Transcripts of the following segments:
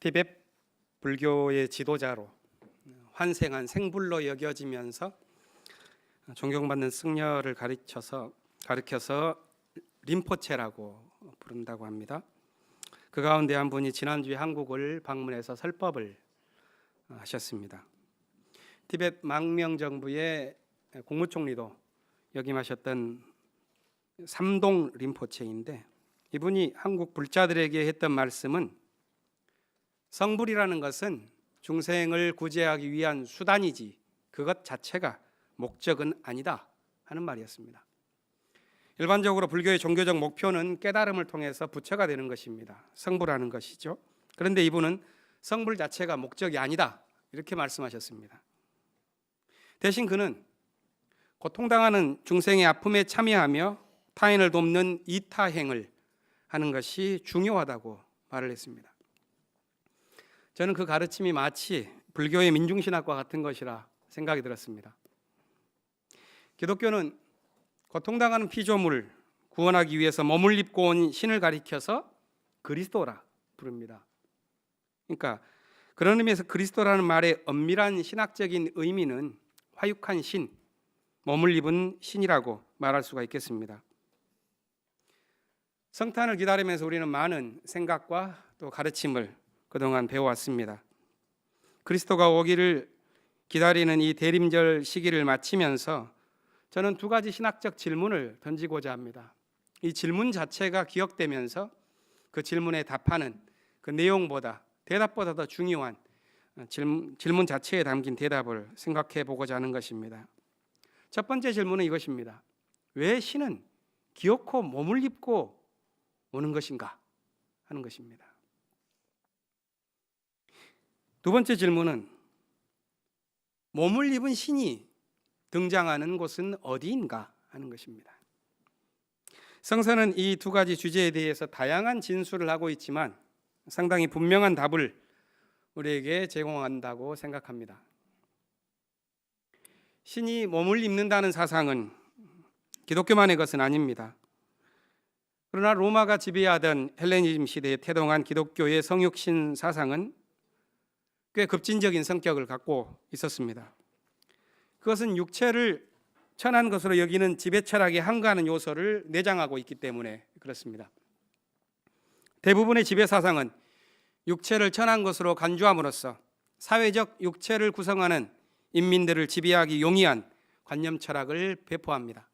티벳 불교의 지도자로 환생한 생불로 여겨지면서 존경받는 승려를 가르쳐서 림포체라고 부른다고 합니다. 그 가운데 한 분이 지난주에 한국을 방문해서 설법을 하셨습니다. 티벳 망명정부의 국무총리도 역임하셨던 삼동 림포체인데, 이분이 한국 불자들에게 했던 말씀은 성불이라는 것은 중생을 구제하기 위한 수단이지 그것 자체가 목적은 아니다 하는 말이었습니다. 일반적으로 불교의 종교적 목표는 깨달음을 통해서 부처가 되는 것입니다. 성불하는 것이죠. 그런데 이분은 성불 자체가 목적이 아니다 이렇게 말씀하셨습니다. 대신 그는 고통당하는 중생의 아픔에 참여하며 타인을 돕는 이타행을 하는 것이 중요하다고 말을 했습니다. 저는 그 가르침이 마치 불교의 민중신학과 같은 것이라 생각이 들었습니다. 기독교는 고통당하는 피조물을 구원하기 위해서 몸을 입고 온 신을 가리켜서 그리스도라 부릅니다. 그러니까 그런 의미에서 그리스도라는 말의 엄밀한 신학적인 의미는 화육한 신, 몸을 입은 신이라고 말할 수가 있겠습니다. 성탄을 기다리면서 우리는 많은 생각과 또 가르침을 그동안 배워왔습니다. 그리스도가 오기를 기다리는 이 대림절 시기를 마치면서 저는 두 가지 신학적 질문을 던지고자 합니다. 이 질문 자체가 기억되면서 그 질문에 답하는 그 내용보다, 대답보다 더 중요한 질문 자체에 담긴 대답을 생각해 보고자 하는 것입니다. 첫 번째 질문은 이것입니다. 왜 신은 기어코 몸을 입고 오는 것인가 하는 것입니다. 두 번째 질문은 몸을 입은 신이 등장하는 곳은 어디인가 하는 것입니다. 성서는 이 두 가지 주제에 대해서 다양한 진술을 하고 있지만 상당히 분명한 답을 우리에게 제공한다고 생각합니다. 신이 몸을 입는다는 사상은 기독교만의 것은 아닙니다. 그러나 로마가 지배하던 헬레니즘 시대에 태동한 기독교의 성육신 사상은 꽤 급진적인 성격을 갖고 있었습니다. 그것은 육체를 천한 것으로 여기는 지배철학에 한가하는 요소를 내장하고 있기 때문에 그렇습니다. 대부분의 지배 사상은 육체를 천한 것으로 간주함으로써 사회적 육체를 구성하는 인민들을 지배하기 용이한 관념 철학을 배포합니다.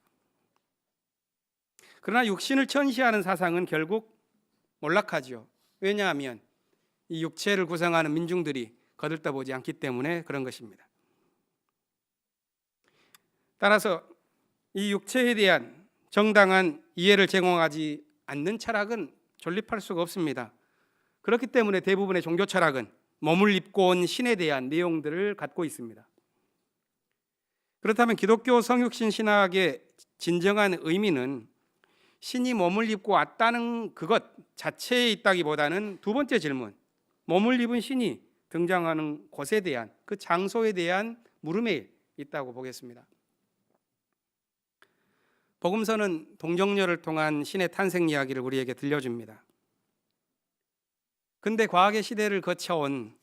그러나 육신을 천시하는 사상은 결국 몰락하지요. 왜냐하면 이 육체를 구성하는 민중들이 거들떠보지 않기 때문에 그런 것입니다. 따라서 이 육체에 대한 정당한 이해를 제공하지 않는 철학은 존립할 수가 없습니다. 그렇기 때문에 대부분의 종교 철학은 몸을 입고 온 신에 대한 내용들을 갖고 있습니다. 그렇다면 기독교 성육신 신학의 진정한 의미는 신이 몸을 입고 왔다는 그것 자체에 있다기보다는 두 번째 질문, 몸을 입은 신이 등장하는 곳에 대한, 그 장소에 대한 물음에 있다고 보겠습니다. 복음서는 동정녀를 통한 신의 탄생 이야기를 우리에게 들려줍니다. 근데 과학의 시대를 거쳐온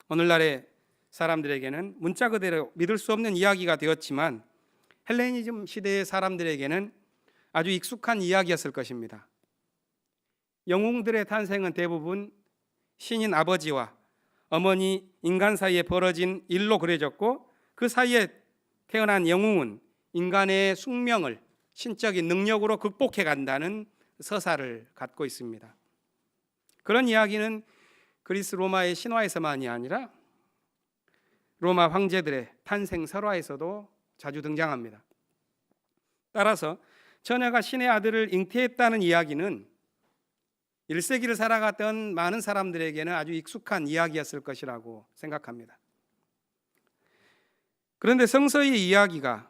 오늘날의 사람들에게는 문자 그대로 믿을 수 없는 이야기가 되었지만 헬레니즘 시대의 사람들에게는 아주 익숙한 이야기였을 것입니다. 영웅들의 탄생은 대부분 신인 아버지와 어머니 인간 사이에 벌어진 일로 그려졌고, 그 사이에 태어난 영웅은 인간의 숙명을 신적인 능력으로 극복해 간다는 서사를 갖고 있습니다. 그런 이야기는 그리스 로마의 신화에서만이 아니라 로마 황제들의 탄생 설화에서도 자주 등장합니다. 따라서 처녀가 신의 아들을 잉태했다는 이야기는 1세기를 살아갔던 많은 사람들에게는 아주 익숙한 이야기였을 것이라고 생각합니다. 그런데 성서의 이야기가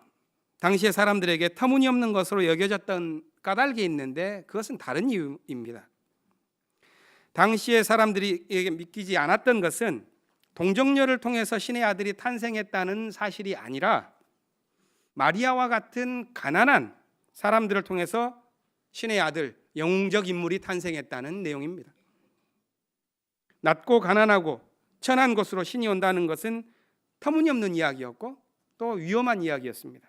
당시의 사람들에게 터무니없는 것으로 여겨졌던 까닭이 있는데 그것은 다른 이유입니다. 당시의 사람들이 믿기지 않았던 것은 동정녀를 통해서 신의 아들이 탄생했다는 사실이 아니라 마리아와 같은 가난한 사람들을 통해서 신의 아들, 영웅적 인물이 탄생했다는 내용입니다. 낮고 가난하고 천한 곳으로 신이 온다는 것은 터무니없는 이야기였고 또 위험한 이야기였습니다.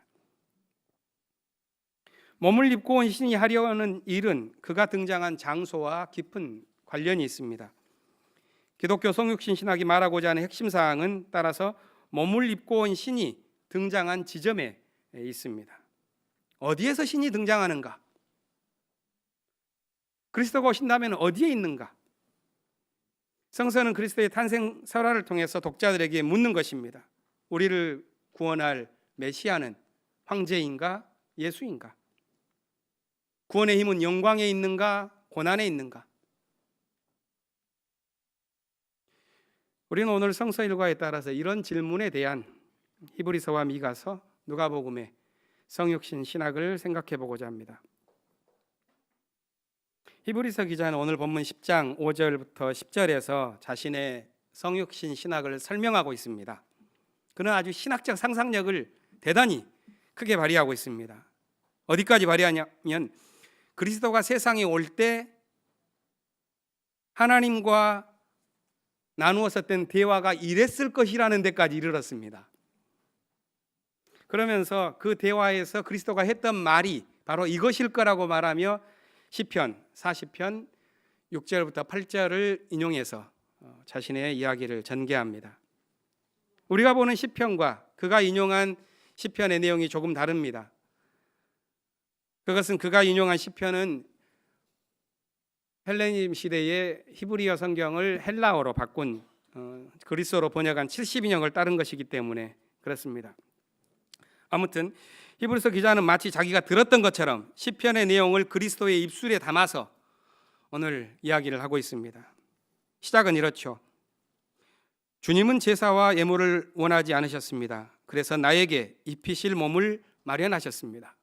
몸을 입고 온 신이 하려는 일은 그가 등장한 장소와 깊은 관련이 있습니다. 기독교 성육신 신학이 말하고자 하는 핵심 사항은 따라서 몸을 입고 온 신이 등장한 지점에 있습니다. 어디에서 신이 등장하는가? 그리스도가 오신다면 어디에 있는가? 성서는 그리스도의 탄생 설화를 통해서 독자들에게 묻는 것입니다. 우리를 구원할 메시아는 황제인가 예수인가? 구원의 힘은 영광에 있는가 고난에 있는가? 우리는 오늘 성서 일과에 따라서 이런 질문에 대한 히브리서와 미가서, 누가복음의 성육신 신학을 생각해 보고자 합니다. 히브리서 기자는 오늘 본문 10장 5절부터 10절에서 자신의 성육신 신학을 설명하고 있습니다. 그는 아주 신학적 상상력을 대단히 크게 발휘하고 있습니다. 어디까지 발휘하냐면 그리스도가 세상에 올 때 하나님과 나누었었던 대화가 이랬을 것이라는 데까지 이르렀습니다. 그러면서 그 대화에서 그리스도가 했던 말이 바로 이것일 거라고 말하며 시편 40편 6절부터 8절을 인용해서 자신의 이야기를 전개합니다. 우리가 보는 시편과 그가 인용한 시편의 내용이 조금 다릅니다. 그것은 그가 인용한 시편은 헬레니즘 시대의 히브리어 성경을 헬라어로 바꾼 그리스어로 번역한 70인역을 따른 것이기 때문에 그렇습니다. 아무튼 히브리서 기자는 마치 자기가 들었던 것처럼 시편의 내용을 그리스도의 입술에 담아서 오늘 이야기를 하고 있습니다. 시작은 이렇죠. 주님은 제사와 예물을 원하지 않으셨습니다. 그래서 나에게 입히실 몸을 마련하셨습니다.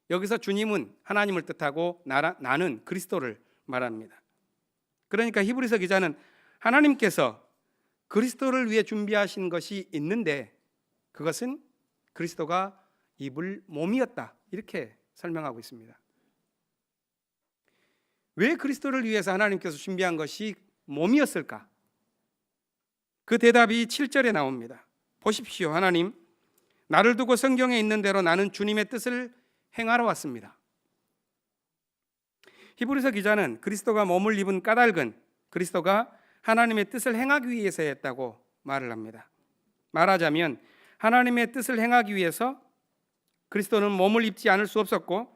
여기서 주님은 하나님을 뜻하고 나는 그리스도를 말합니다. 그러니까 히브리서 기자는 하나님께서 그리스도를 위해 준비하신 것이 있는데 그것은 그리스도가 입을 몸이었다, 이렇게 설명하고 있습니다. 왜 그리스도를 위해서 하나님께서 준비한 것이 몸이었을까? 그 대답이 7절에 나옵니다. 보십시오. 하나님, 나를 두고 성경에 있는 대로 나는 주님의 뜻을 행하러 왔습니다. 히브리서 기자는 그리스도가 몸을 입은 까닭은 그리스도가 하나님의 뜻을 행하기 위해서 했다고 말을 합니다. 말하자면 하나님의 뜻을 행하기 위해서 그리스도는 몸을 입지 않을 수 없었고,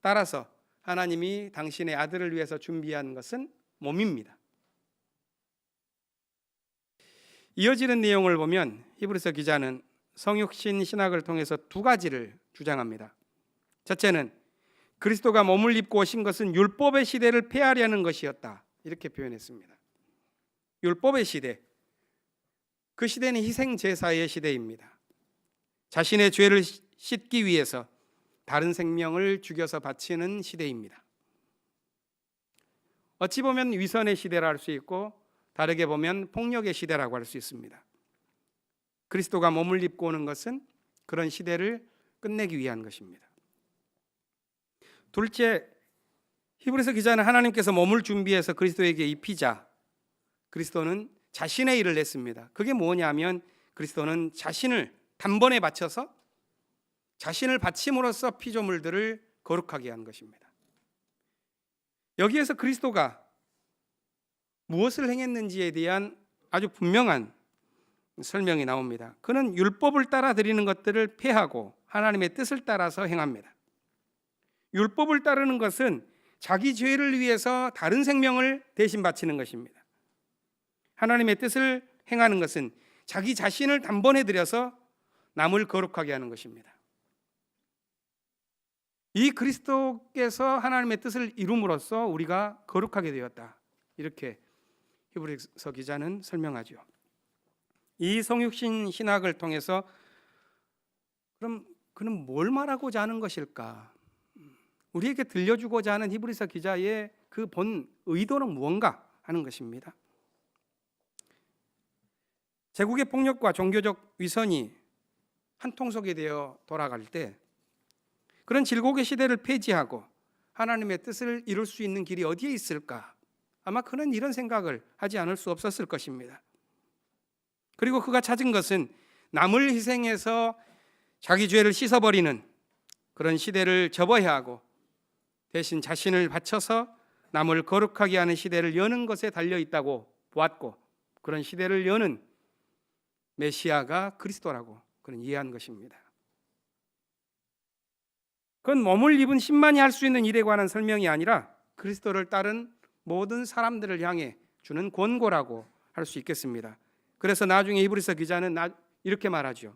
따라서 하나님이 당신의 아들을 위해서 준비한 것은 몸입니다. 이어지는 내용을 보면 히브리서 기자는 성육신 신학을 통해서 두 가지를 주장합니다. 첫째는 그리스도가 몸을 입고 오신 것은 율법의 시대를 폐하려는 것이었다, 이렇게 표현했습니다. 율법의 시대, 그 시대는 희생제사의 시대입니다. 자신의 죄를 씻기 위해서 다른 생명을 죽여서 바치는 시대입니다. 어찌 보면 위선의 시대라 할 수 있고 다르게 보면 폭력의 시대라고 할 수 있습니다. 그리스도가 몸을 입고 오는 것은 그런 시대를 끝내기 위한 것입니다. 둘째, 히브리서 기자는 하나님께서 몸을 준비해서 그리스도에게 입히자 그리스도는 자신의 일을 했습니다. 그게 뭐냐면 그리스도는 자신을 단번에 바쳐서 자신을 바침으로써 피조물들을 거룩하게 한 것입니다. 여기에서 그리스도가 무엇을 행했는지에 대한 아주 분명한 설명이 나옵니다. 그는 율법을 따라 드리는 것들을 폐하고 하나님의 뜻을 따라서 행합니다. 율법을 따르는 것은 자기 죄를 위해서 다른 생명을 대신 바치는 것입니다. 하나님의 뜻을 행하는 것은 자기 자신을 단번에 들여서 남을 거룩하게 하는 것입니다. 이 그리스도께서 하나님의 뜻을 이룸으로써 우리가 거룩하게 되었다, 이렇게 히브리서 기자는 설명하죠. 이 성육신 신학을 통해서 그럼 그는 뭘 말하고자 하는 것일까? 우리에게 들려주고자 하는 히브리서 기자의 그 본 의도는 무언가 하는 것입니다. 제국의 폭력과 종교적 위선이 한통속이 되어 돌아갈 때 그런 질곡의 시대를 폐지하고 하나님의 뜻을 이룰 수 있는 길이 어디에 있을까? 아마 그는 이런 생각을 하지 않을 수 없었을 것입니다. 그리고 그가 찾은 것은 남을 희생해서 자기 죄를 씻어버리는 그런 시대를 접어야 하고 대신 자신을 바쳐서 남을 거룩하게 하는 시대를 여는 것에 달려있다고 보았고, 그런 시대를 여는 메시아가 그리스도라고 그는 이해한 것입니다. 그건 몸을 입은 신만이 할 수 있는 일에 관한 설명이 아니라 그리스도를 따른 모든 사람들을 향해 주는 권고라고 할 수 있겠습니다. 그래서 나중에 히브리서 기자는 이렇게 말하죠.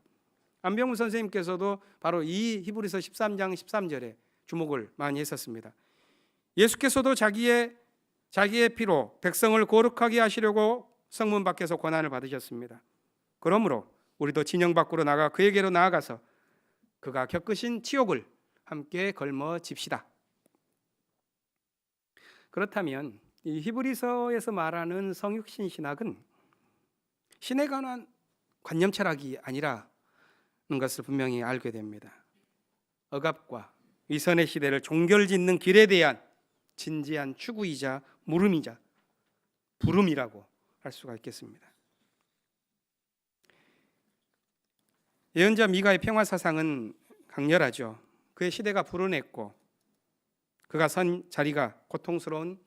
안병훈 선생님께서도 바로 이 히브리서 13장 13절에 주목을 많이 했었습니다. 예수께서도 자기의 피로 백성을 거룩하게 하시려고 성문 밖에서 고난을 받으셨습니다. 그러므로 우리도 진영 밖으로 나가 그에게로 나아가서 그가 겪으신 치욕을 함께 걸머집시다. 그렇다면 이 히브리서에서 말하는 성육신 신학은 신에 관한 관념 철학이 아니라는 것을 분명히 알게 됩니다. 억압과 위선의 시대를 종결짓는 길에 대한 진지한 추구이자 물음이자 부름이라고 할 수가 있겠습니다. 예언자 미가의 평화 사상은 강렬하죠. 그의 시대가 불운했고 그가 선 자리가 고통스러운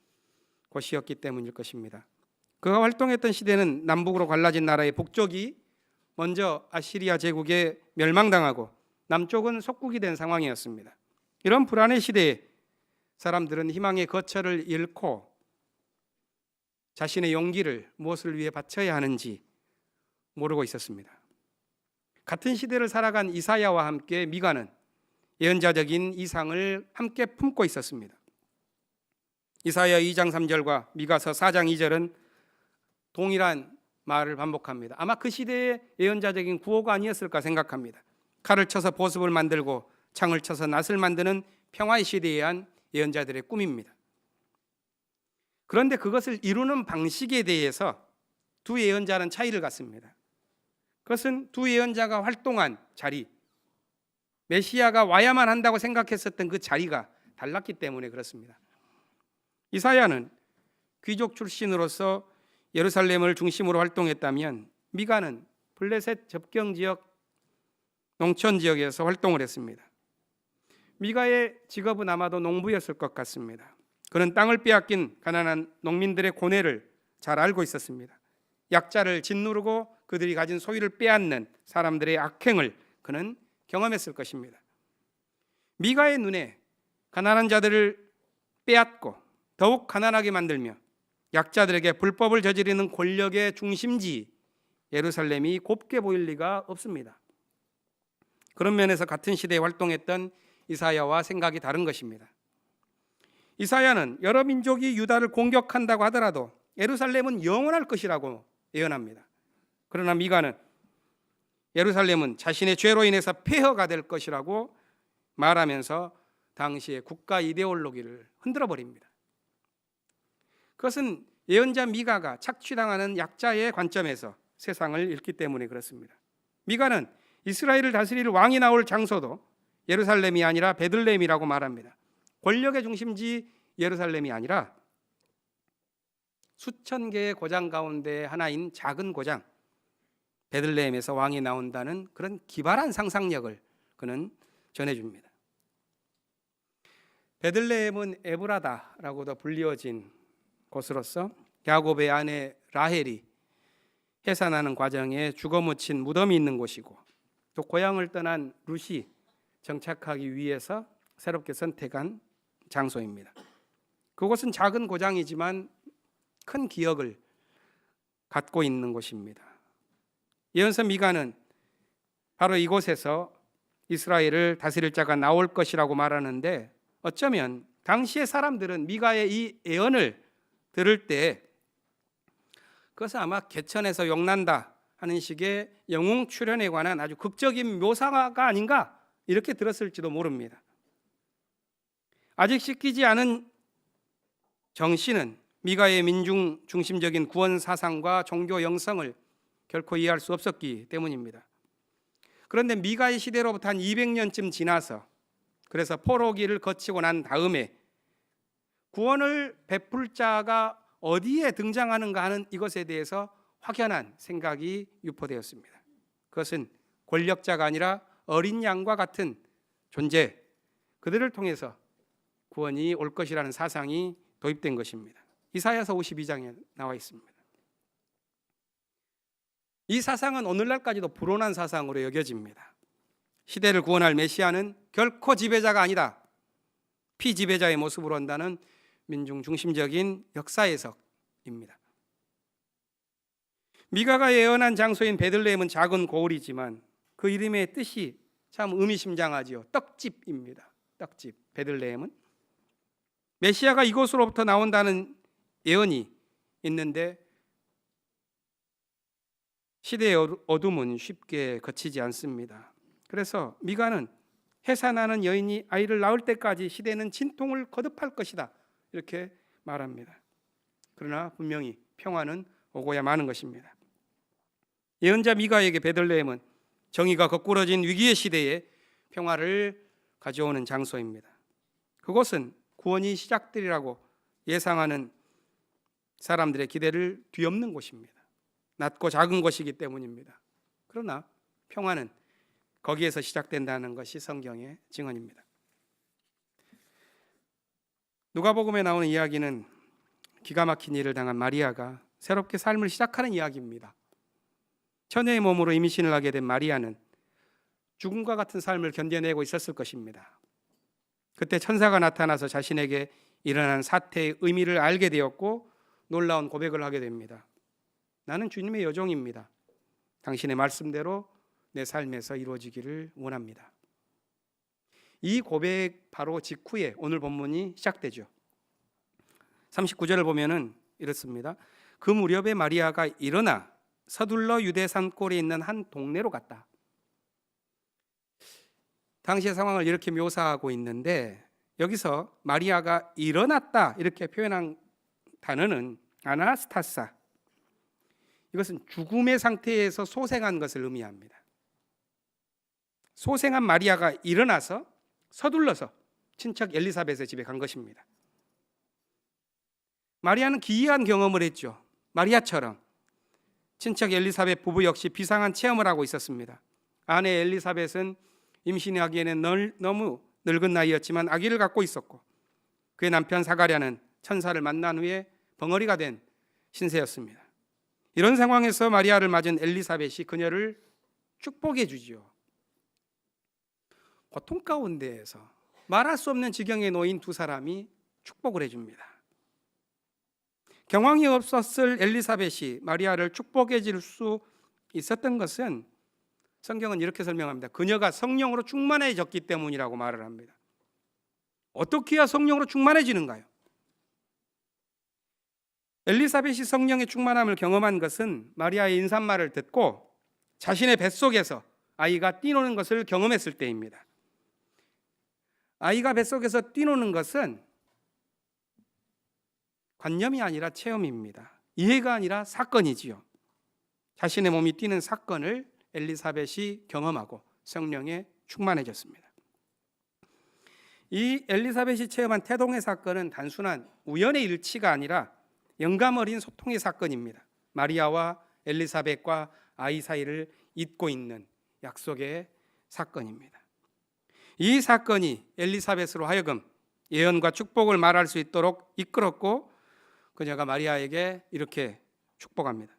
곳이었기 때문일 것입니다. 그가 활동했던 시대는 남북으로 갈라진 나라의 북쪽이 먼저 아시리아 제국에 멸망당하고 남쪽은 속국이 된 상황이었습니다. 이런 불안의 시대에 사람들은 희망의 거처를 잃고 자신의 용기를 무엇을 위해 바쳐야 하는지 모르고 있었습니다. 같은 시대를 살아간 이사야와 함께 미가는 예언자적인 이상을 함께 품고 있었습니다. 이사야 2장 3절과 미가서 4장 2절은 동일한 말을 반복합니다. 아마 그 시대의 예언자적인 구호가 아니었을까 생각합니다. 칼을 쳐서 보습을 만들고 창을 쳐서 낫을 만드는 평화의 시대에 의한 예언자들의 꿈입니다. 그런데 그것을 이루는 방식에 대해서 두 예언자는 차이를 갖습니다. 그것은 두 예언자가 활동한 자리, 메시아가 와야만 한다고 생각했었던 그 자리가 달랐기 때문에 그렇습니다. 이사야는 귀족 출신으로서 예루살렘을 중심으로 활동했다면 미가는 블레셋 접경 지역, 농촌 지역에서 활동을 했습니다. 미가의 직업은 아마도 농부였을 것 같습니다. 그는 땅을 빼앗긴 가난한 농민들의 고뇌를 잘 알고 있었습니다. 약자를 짓누르고 그들이 가진 소유를 빼앗는 사람들의 악행을 그는 경험했을 것입니다. 미가의 눈에 가난한 자들을 빼앗고 더욱 가난하게 만들며 약자들에게 불법을 저지르는 권력의 중심지 예루살렘이 곱게 보일 리가 없습니다. 그런 면에서 같은 시대에 활동했던 이사야와 생각이 다른 것입니다. 이사야는 여러 민족이 유다를 공격한다고 하더라도 예루살렘은 영원할 것이라고 예언합니다. 그러나 미가는 예루살렘은 자신의 죄로 인해서 폐허가 될 것이라고 말하면서 당시의 국가 이데올로기를 흔들어 버립니다. 그것은 예언자 미가가 착취당하는 약자의 관점에서 세상을 읽기 때문에 그렇습니다. 미가는 이스라엘을 다스릴 왕이 나올 장소도 예루살렘이 아니라 베들레헴이라고 말합니다. 권력의 중심지 예루살렘이 아니라 수천 개의 고장 가운데 하나인 작은 고장 베들레헴에서 왕이 나온다는 그런 기발한 상상력을 그는 전해줍니다. 베들레헴은 에브라다라고도 불리워진 곳으로서 야곱의 아내 라헬이 해산하는 과정에 죽어묻힌 무덤이 있는 곳이고 또 고향을 떠난 룻이 정착하기 위해서 새롭게 선택한 장소입니다. 그곳은 작은 고장이지만 큰 기억을 갖고 있는 곳입니다. 예언서 미가는 바로 이곳에서 이스라엘을 다스릴 자가 나올 것이라고 말하는데 어쩌면 당시의 사람들은 미가의 이 예언을 들을 때 그것은 아마 개천에서 욕난다 하는 식의 영웅 출현에 관한 아주 극적인 묘사가 아닌가 이렇게 들었을지도 모릅니다. 아직 씻기지 않은 정신은 미가의 민중 중심적인 구원 사상과 종교 영성을 결코 이해할 수 없었기 때문입니다. 그런데 미가의 시대로부터 한 200년쯤 지나서 그래서 포로기를 거치고 난 다음에 구원을 베풀 자가 어디에 등장하는가 하는 이것에 대해서 확연한 생각이 유포되었습니다. 그것은 권력자가 아니라 어린 양과 같은 존재, 그들을 통해서 구원이 올 것이라는 사상이 도입된 것입니다. 이사야서 52장에 나와 있습니다. 이 사상은 오늘날까지도 불온한 사상으로 여겨집니다. 시대를 구원할 메시아는 결코 지배자가 아니다, 피지배자의 모습으로 한다는 민중 중심적인 역사 해석입니다. 미가가 예언한 장소인 베들레헴은 작은 고을이지만 그 이름의 뜻이 참 의미심장하지요. 떡집입니다. 떡집, 베들레헴은. 메시아가 이곳으로부터 나온다는 예언이 있는데 시대의 어둠은 쉽게 거치지 않습니다. 그래서 미가는 해산하는 여인이 아이를 낳을 때까지 시대는 진통을 거듭할 것이다, 이렇게 말합니다. 그러나 분명히 평화는 오고야 마는 것입니다. 예언자 미가에게 베들레헴은 정의가 거꾸러진 위기의 시대에 평화를 가져오는 장소입니다. 그곳은 구원이 시작되리라고 예상하는 사람들의 기대를 뒤엎는 곳입니다. 낮고 작은 곳이기 때문입니다. 그러나 평화는 거기에서 시작된다는 것이 성경의 증언입니다. 누가복음에 나오는 이야기는 기가 막힌 일을 당한 마리아가 새롭게 삶을 시작하는 이야기입니다. 처녀의 몸으로 임신을 하게 된 마리아는 죽음과 같은 삶을 견뎌내고 있었을 것입니다. 그때 천사가 나타나서 자신에게 일어난 사태의 의미를 알게 되었고 놀라운 고백을 하게 됩니다. 나는 주님의 여종입니다. 당신의 말씀대로 내 삶에서 이루어지기를 원합니다. 이 고백 바로 직후에 오늘 본문이 시작되죠. 39절을 보면은 이렇습니다. 그 무렵에 마리아가 일어나 서둘러 유대 산골에 있는 한 동네로 갔다. 당시의 상황을 이렇게 묘사하고 있는데 여기서 마리아가 일어났다 이렇게 표현한 단어는 아나스타사, 이것은 죽음의 상태에서 소생한 것을 의미합니다. 소생한 마리아가 일어나서 서둘러서 친척 엘리사벳의 집에 간 것입니다. 마리아는 기이한 경험을 했죠. 마리아처럼 친척 엘리사벳 부부 역시 비상한 체험을 하고 있었습니다. 아내 엘리사벳은 임신하기에는 너무 늙은 나이였지만 아기를 갖고 있었고 그의 남편 사가랴는 천사를 만난 후에 벙어리가 된 신세였습니다. 이런 상황에서 마리아를 맞은 엘리사벳이 그녀를 축복해 주지요. 고통 가운데에서 말할 수 없는 지경에 놓인 두 사람이 축복을 해줍니다. 경황이 없었을 엘리사벳이 마리아를 축복해 줄 수 있었던 것은 성경은 이렇게 설명합니다. 그녀가 성령으로 충만해졌기 때문이라고 말을 합니다. 어떻게 해야 성령으로 충만해지는가요? 엘리사벳이 성령의 충만함을 경험한 것은 마리아의 인사말을 듣고 자신의 뱃속에서 아이가 뛰노는 것을 경험했을 때입니다. 아이가 뱃속에서 뛰노는 것은 관념이 아니라 체험입니다. 이해가 아니라 사건이지요. 자신의 몸이 뛰는 사건을 엘리사벳이 경험하고 성령에 충만해졌습니다. 이 엘리사벳이 체험한 태동의 사건은 단순한 우연의 일치가 아니라 영감 어린 소통의 사건입니다. 마리아와 엘리사벳과 아이 사이를 잇고 있는 약속의 사건입니다. 이 사건이 엘리사벳으로 하여금 예언과 축복을 말할 수 있도록 이끌었고 그녀가 마리아에게 이렇게 축복합니다.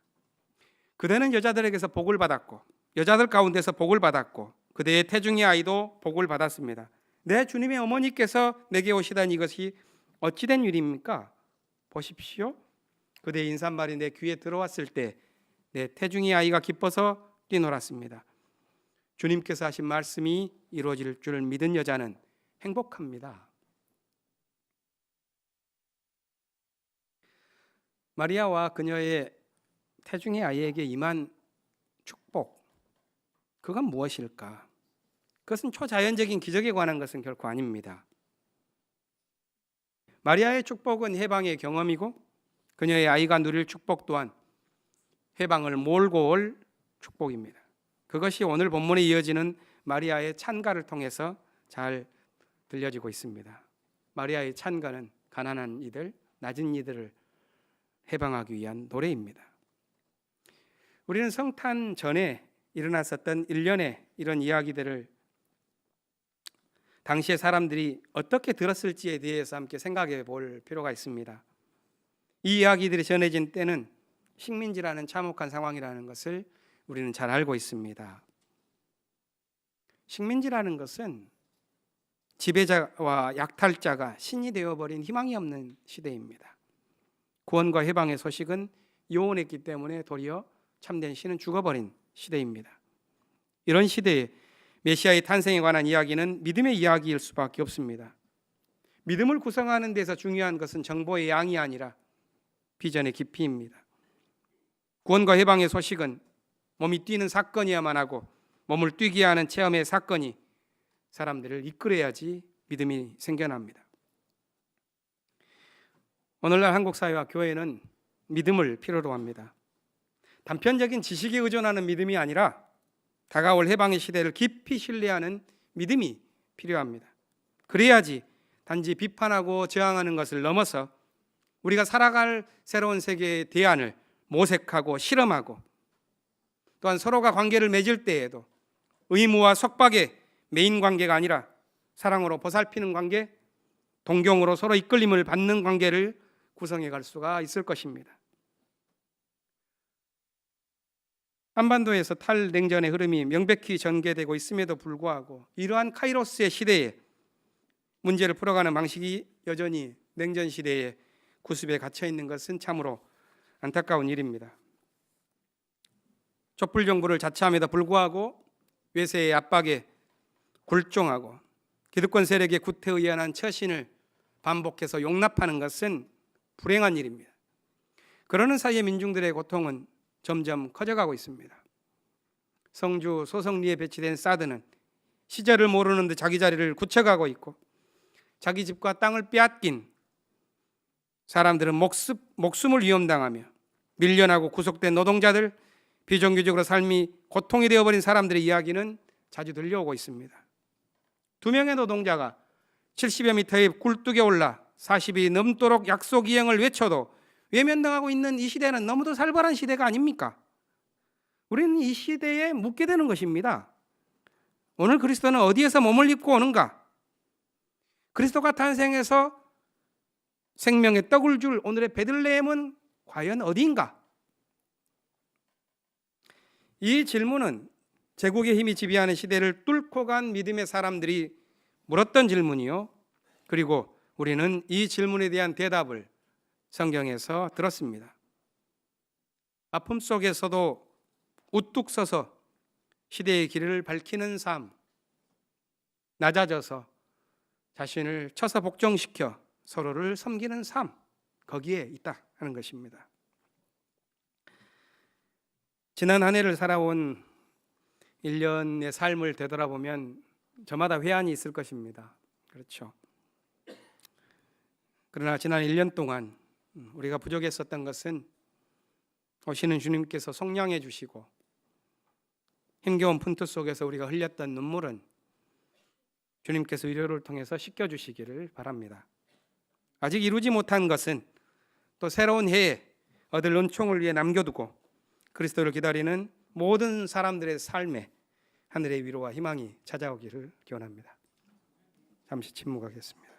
그대는 여자들에게서 복을 받았고 여자들 가운데서 복을 받았고 그대의 태중의 아이도 복을 받았습니다. 내 주님의 어머니께서 내게 오시다니 이것이 어찌된 일입니까? 보십시오. 그대의 인사말이 내 귀에 들어왔을 때 내 태중의 아이가 기뻐서 뛰놀았습니다. 주님께서 하신 말씀이 이루어질 줄 믿은 여자는 행복합니다. 마리아와 그녀의 태중의 아이에게 임한 축복, 그건 무엇일까? 그것은 초자연적인 기적에 관한 것은 결코 아닙니다. 마리아의 축복은 해방의 경험이고 그녀의 아이가 누릴 축복 또한 해방을 몰고 올 축복입니다. 그것이 오늘 본문에 이어지는 마리아의 찬가를 통해서 잘 들려지고 있습니다. 마리아의 찬가는 가난한 이들, 낮은 이들을 해방하기 위한 노래입니다. 우리는 성탄 전에 일어났었던 일련의 이런 이야기들을 당시의 사람들이 어떻게 들었을지에 대해서 함께 생각해 볼 필요가 있습니다. 이 이야기들이 전해진 때는 식민지라는 참혹한 상황이라는 것을 우리는 잘 알고 있습니다. 식민지라는 것은 지배자와 약탈자가 신이 되어버린 희망이 없는 시대입니다. 구원과 해방의 소식은 요원했기 때문에 도리어 참된 신은 죽어버린 시대입니다. 이런 시대에 메시아의 탄생에 관한 이야기는 믿음의 이야기일 수밖에 없습니다. 믿음을 구성하는 데서 중요한 것은 정보의 양이 아니라 비전의 깊이입니다. 구원과 해방의 소식은 몸이 뛰는 사건이야만 하고 몸을 뛰게 하는 체험의 사건이 사람들을 이끌어야지 믿음이 생겨납니다. 오늘날 한국 사회와 교회는 믿음을 필요로 합니다. 단편적인 지식에 의존하는 믿음이 아니라 다가올 해방의 시대를 깊이 신뢰하는 믿음이 필요합니다. 그래야지 단지 비판하고 저항하는 것을 넘어서 우리가 살아갈 새로운 세계의 대안을 모색하고 실험하고, 또한 서로가 관계를 맺을 때에도 의무와 속박의 메인 관계가 아니라 사랑으로 보살피는 관계, 동경으로 서로 이끌림을 받는 관계를 구성해 갈 수가 있을 것입니다. 한반도에서 탈냉전의 흐름이 명백히 전개되고 있음에도 불구하고 이러한 카이로스의 시대에 문제를 풀어가는 방식이 여전히 냉전 시대의 구습에 갇혀 있는 것은 참으로 안타까운 일입니다. 촛불 정부를 자처함에도 불구하고 외세의 압박에 굴종하고 기득권 세력의 구태에 의한 처신을 반복해서 용납하는 것은 불행한 일입니다. 그러는 사이에 민중들의 고통은 점점 커져가고 있습니다. 성주 소성리에 배치된 사드는 시절을 모르는 듯 자기 자리를 굳혀가고 있고, 자기 집과 땅을 빼앗긴 사람들은 목숨을 위험당하며 밀려나고 구속된 노동자들, 비정규직으로 삶이 고통이 되어버린 사람들의 이야기는 자주 들려오고 있습니다. 2명의 노동자가 70여 미터의 굴뚝에 올라 40이 넘도록 약속 이행을 외쳐도 외면당하고 있는 이 시대는 너무도 살벌한 시대가 아닙니까? 우리는 이 시대에 묻게 되는 것입니다. 오늘 그리스도는 어디에서 몸을 입고 오는가? 그리스도가 탄생해서 생명의 떡을 줄 오늘의 베들레헴은 과연 어디인가? 이 질문은 제국의 힘이 지배하는 시대를 뚫고 간 믿음의 사람들이 물었던 질문이요, 그리고 우리는 이 질문에 대한 대답을 성경에서 들었습니다. 아픔 속에서도 우뚝 서서 시대의 길을 밝히는 삶, 낮아져서 자신을 쳐서 복종시켜 서로를 섬기는 삶, 거기에 있다 하는 것입니다. 지난 한 해를 살아온 1년의 삶을 되돌아보면 저마다 회한이 있을 것입니다. 그렇죠. 그러나 지난 1년 동안 우리가 부족했었던 것은 오시는 주님께서 속량해 주시고, 힘겨운 funtu 속에서 우리가 흘렸던 눈물은 주님께서 위로를 통해서 씻겨주시기를 바랍니다. 아직 이루지 못한 것은 또 새로운 해에 얻을 은총을 위해 남겨두고 그리스도를 기다리는 모든 사람들의 삶에 하늘의 위로와 희망이 찾아오기를 기원합니다. 잠시 침묵하겠습니다.